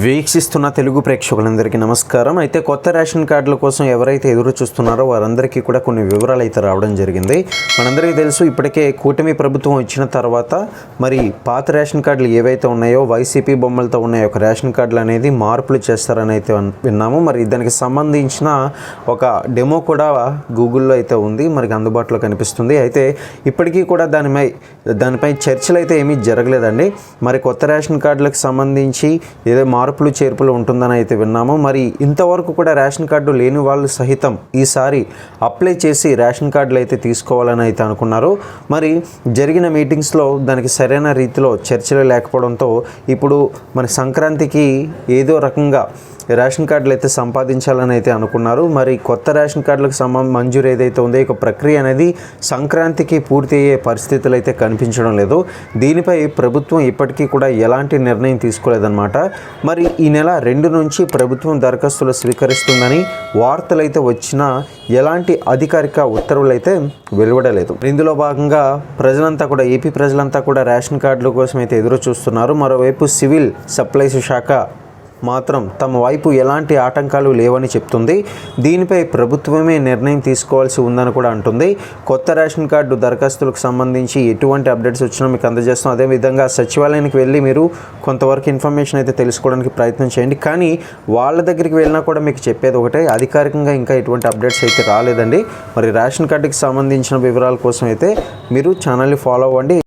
వీక్షిస్తున్న తెలుగు ప్రేక్షకులందరికీ నమస్కారం. అయితే కొత్త రేషన్ కార్డుల కోసం ఎవరైతే ఎదురు చూస్తున్నారో వారందరికీ కూడా కొన్ని వివరాలు అయితే రావడం జరిగింది. మనందరికీ తెలుసు, ఇప్పటికే కూటమి ప్రభుత్వం ఇచ్చిన తర్వాత మరి పాత రేషన్ కార్డులు ఏవైతే ఉన్నాయో వైసీపీ బొమ్మలతో ఉన్న ఒక రేషన్ కార్డులు అనేది మార్పులు చేస్తారని అయితే విన్నాము. మరి దానికి సంబంధించిన ఒక డెమో కూడా గూగుల్లో అయితే ఉంది, మరి అందుబాటులో కనిపిస్తుంది. అయితే ఇప్పటికీ కూడా దానిపై చర్చలు అయితే ఏమీ జరగలేదండి. మరి కొత్త రేషన్ కార్డులకు సంబంధించి ఏదో మార్పులు చేర్పులు ఉంటుందని అయితే విన్నాము. మరి ఇంతవరకు కూడా రేషన్ కార్డు లేని వాళ్ళు సహితం ఈసారి అప్లై చేసి రేషన్ కార్డులు అయితే తీసుకోవాలని అయితే అనుకున్నారు. మరి జరిగిన మీటింగ్స్లో దానికి సరైన రీతిలో చర్చలు లేకపోవడంతో ఇప్పుడు మన సంక్రాంతికి ఏదో రకంగా రేషన్ కార్డులు అయితే సంపాదించాలని అయితే అనుకున్నారు. మరి కొత్త రేషన్ కార్డులకు మంజూరు ఏదైతే ఉందో ఈ ప్రక్రియ అనేది సంక్రాంతికి పూర్తి అయ్యే పరిస్థితులు అయితే కనిపించడం లేదు. దీనిపై ప్రభుత్వం ఇప్పటికీ కూడా ఎలాంటి నిర్ణయం తీసుకోలేదన్నమాట. మరి ఈ నెల 2 నుంచి ప్రభుత్వం దరఖాస్తులు స్వీకరిస్తుందని వార్తలు అయితే వచ్చినా ఎలాంటి అధికారిక ఉత్తర్వులు అయితే వెలువడలేదు. ఇందులో భాగంగా ప్రజలంతా కూడా ఏపీ ప్రజలంతా కూడా రేషన్ కార్డుల కోసం అయితే ఎదురు చూస్తున్నారు. మరోవైపు సివిల్ సప్లైస్ శాఖ మాత్రం తమ వైపు ఎలాంటి ఆటంకాలు లేవని చెప్తుంది. దీనిపై ప్రభుత్వమే నిర్ణయం తీసుకోవాల్సి ఉందని కూడా అంటుంది. కొత్త రేషన్ కార్డు దరఖాస్తులకు సంబంధించి ఎటువంటి అప్డేట్స్ వచ్చినా మీకు అందజేస్తాం. అదేవిధంగా సచివాలయానికి వెళ్ళి మీరు కొంతవరకు ఇన్ఫర్మేషన్ అయితే తెలుసుకోవడానికి ప్రయత్నం చేయండి. కానీ వాళ్ళ దగ్గరికి వెళ్ళినా కూడా మీకు చెప్పేది ఒకటే, అధికారికంగా ఇంకా ఎటువంటి అప్డేట్స్ అయితే రాలేదండి. మరి రేషన్ కార్డుకి సంబంధించిన వివరాల కోసం అయితే మీరు ఛానల్ని ఫాలో అవ్వండి.